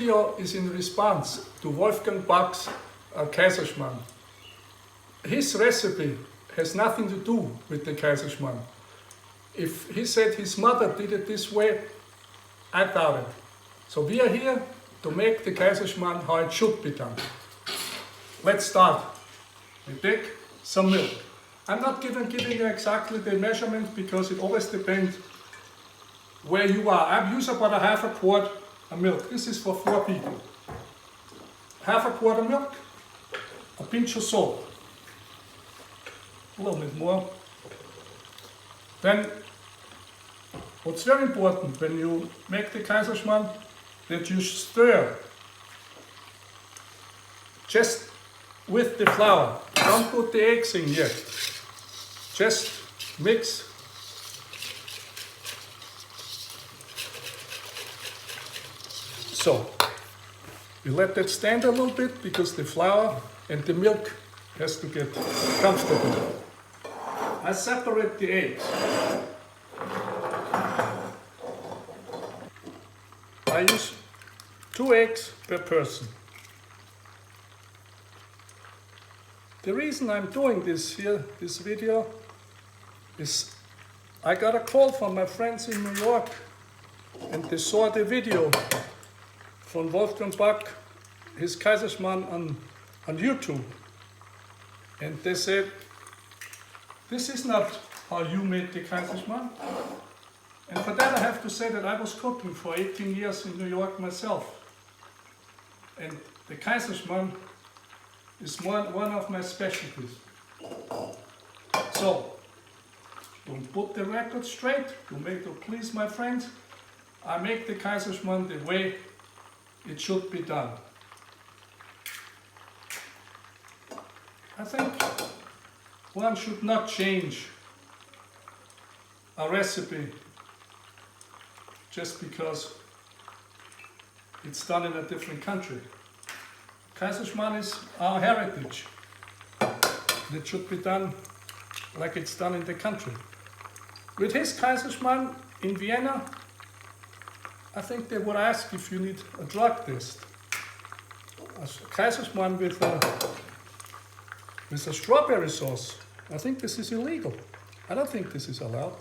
video is in response to Wolfgang Bach's Kaiserschmarrn. His recipe has nothing to do with the Kaiserschmarrn. If he said his mother did it this way, I doubt it. So we are here to make the Kaiserschmarrn how it should be done. Let's start. We take some milk. I'm not giving you exactly the measurement because it always depends where you are. I use about a half a quart of milk. This is for 4 people. Half a quart of milk, a pinch of salt, a little bit more. Then, what's very important when you make the Kaiserschmarrn, that you stir just with the flour. Don't put the eggs in yet. Just mix. So, you let that stand a little bit because the flour and the milk has to get comfortable. I separate the eggs. I use 2 eggs per person. The reason I'm doing this video, is I got a call from my friends in New York and they saw the video from Wolfgang Bach, his Kaiserschmarrn on YouTube. And they said, this is not how you made the Kaiserschmarrn. And for that I have to say that I was cooking for 18 years in New York myself. And the Kaiserschmarrn is one of my specialties. So, to put the record straight, to please my friends, I make the Kaiserschmarrn the way it should be done. I think one should not change a recipe just because it's done in a different country. Kaiserschmarrn is our heritage. It should be done like it's done in the country. With his Kaiserschmarrn in Vienna, I think they would ask if you need a drug test. A Kaiserschmarrn with a strawberry sauce, I think this is illegal. I don't think this is allowed.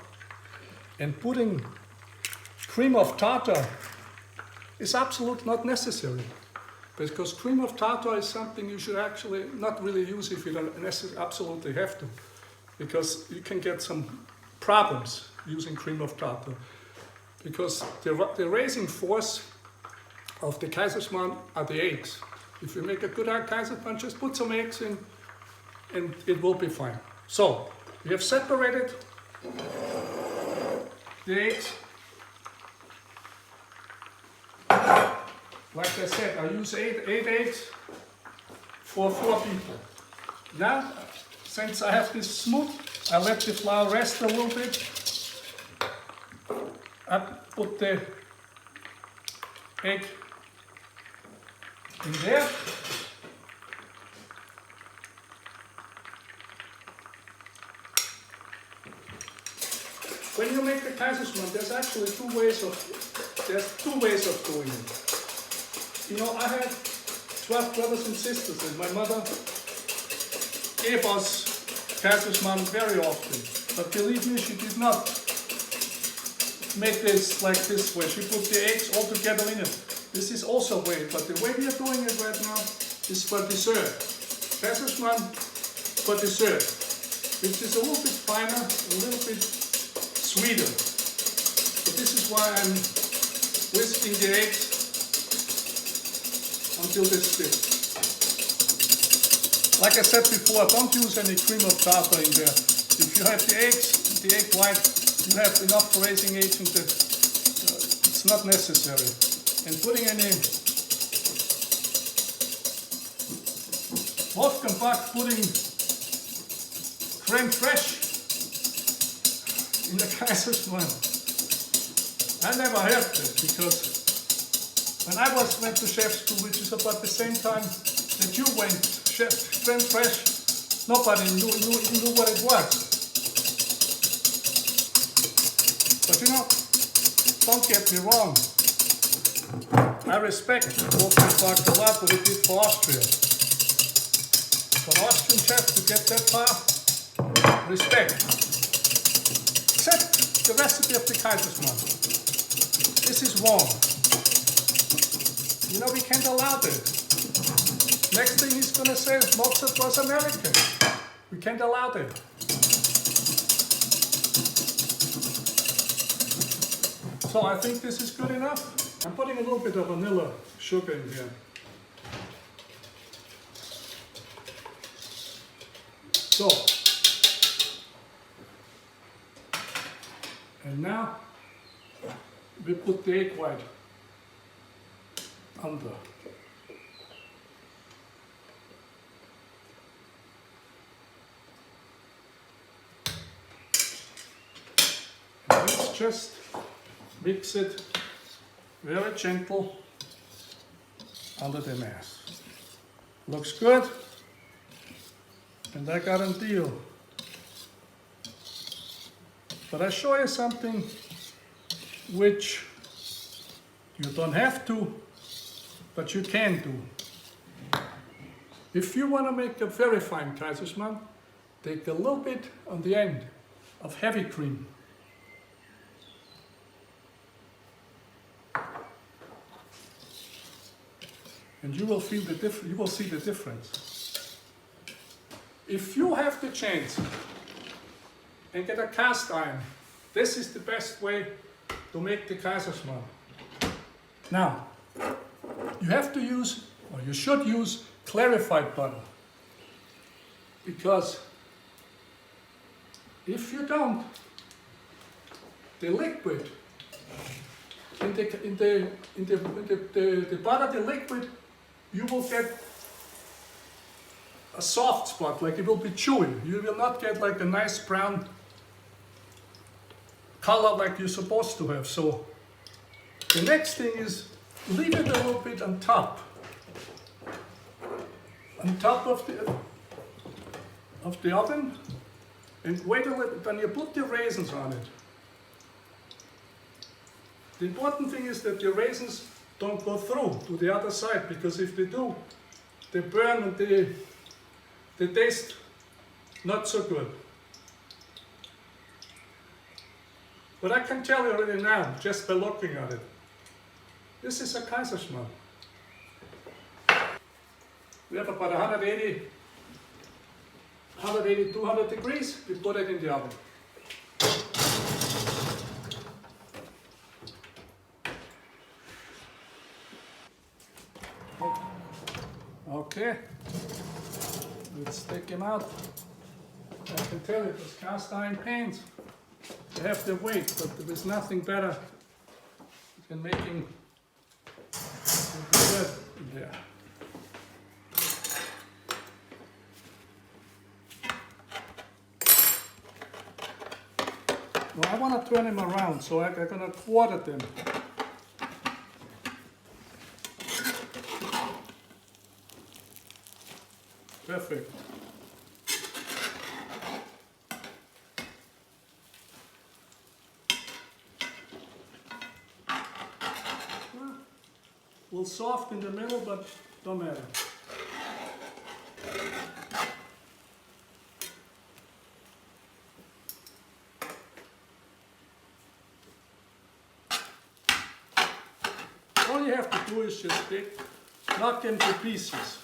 And putting cream of tartar is absolutely not necessary. Because cream of tartar is something you should actually not really use if you don't absolutely have to. Because you can get some problems using cream of tartar. Because the raising force of the Kaiserschmarrn are the eggs. If you make a good Kaiserschmarrn, just put some eggs in and it will be fine. So, we have separated the eggs. Like I said, I use 8 eggs for 4 people. Now, since I have this smooth, I let the flour rest a little bit. I put the egg in there. When you make the Kaiserschmarrn, there's actually 2 ways of doing it. You know, I had 12 brothers and sisters, and my mother gave us Kaiserschmarrn very often. But believe me, she did not make this like this way. She put the eggs all together in it. This is also a way, but the way we are doing it right now is for dessert. Kaiserschmarrn for dessert, which is a little bit finer, a little bit sweeter. So this is why I'm whisking the eggs until they're stiff. Like I said before, don't use any cream of tartar in there. If you have the eggs, the egg white, you have enough raising agent that it's not necessary. And putting any Wolfgang Bach putting creme fraiche in the Kaiserschmarrn. I never heard that because when I went to chef school, which is about the same time that you went, creme fraiche, nobody knew what it was. But you know, don't get me wrong. I respect Wolfgang a lot what he did for Austria. For an Austrian chef to get that far, respect. Except the recipe of the Kaiserschmarrn. This is wrong. You know, we can't allow that. Next thing he's going to say, Mozart was American. We can't allow that. So I think this is good enough. I'm putting a little bit of vanilla sugar in here. So, and now we put the egg white under. Let's just mix it very gentle under the mass. Looks good, and I guarantee you. But I show you something which you don't have to, but you can do. If you want to make a very fine Kaiserschmarrn, take a little bit on the end of heavy cream. And you will feel the you will see the difference. If you have the chance and get a cast iron, this is the best way to make the Kaiserschmarrn. Now, you have to use, or you should use, clarified butter. Because if you don't, the liquid in the butter, the liquid, you will get a soft spot, like it will be chewy. You will not get like a nice brown color like you're supposed to have. So the next thing is leave it a little bit on top of the oven, and wait a little. Then you put the raisins on it. The important thing is that the raisins don't go through to the other side, because if they do, they burn and they taste not so good. But I can tell you already now, just by looking at it, this is a Kaiserschmarrn. We have about 180, 200 degrees. We put it in the oven. Okay, let's take them out. I can tell you, those cast iron pans, they have their weight, but there is nothing better than making bread in there. Well, I want to turn them around, so I'm going to quarter them. Perfect. A little soft in the middle, but don't matter. All you have to do is just knock them to pieces.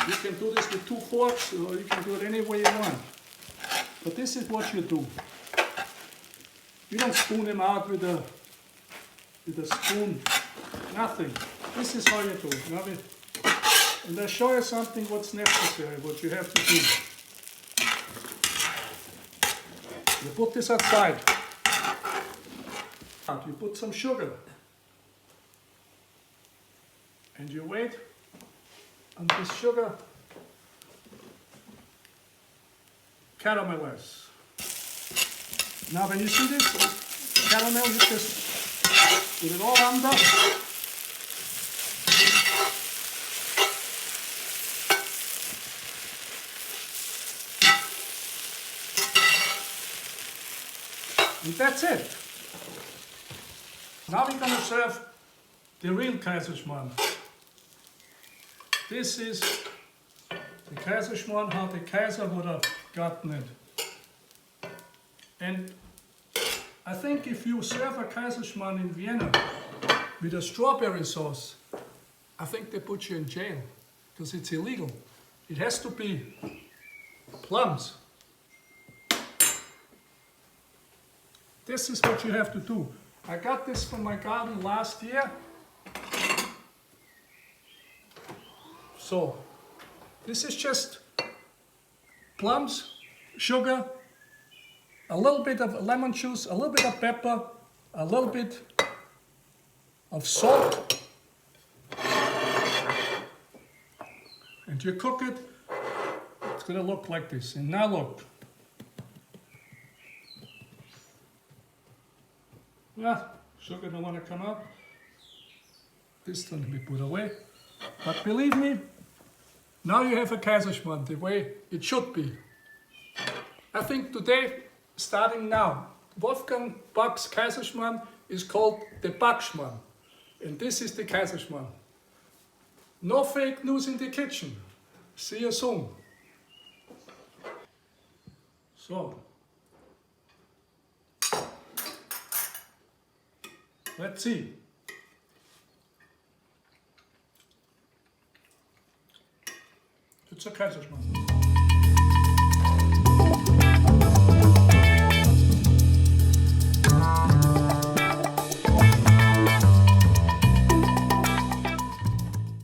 You can do this with 2 forks, or you can do it any way you want. But this is what you do. You don't spoon them out with a spoon, nothing. This is how you do it. And I show you something what's necessary, what you have to do. You put this outside. You put some sugar. And you wait. And this sugar caramelizes. Now when you see this caramel, you just put it all under. And that's it. Now we're going to serve the real Kaiserschmarrn. This is the Kaiserschmarrn, how the Kaiser would have gotten it. And I think if you serve a Kaiserschmarrn in Vienna with a strawberry sauce, I think they put you in jail because it's illegal. It has to be plums. This is what you have to do. I got this from my garden last year. So, this is just plums, sugar, a little bit of lemon juice, a little bit of pepper, a little bit of salt. And you cook it, it's going to look like this. And now look. Yeah, sugar don't want to come out. This can be put away. But believe me, now you have a Kaiserschmarrn the way it should be. I think today, starting now, Wolfgang Buck's Kaiserschmarrn is called the Backschmarrn. And this is the Kaiserschmarrn. No fake news in the kitchen. See you soon. So, let's see. It's a Kaiserschmarrn.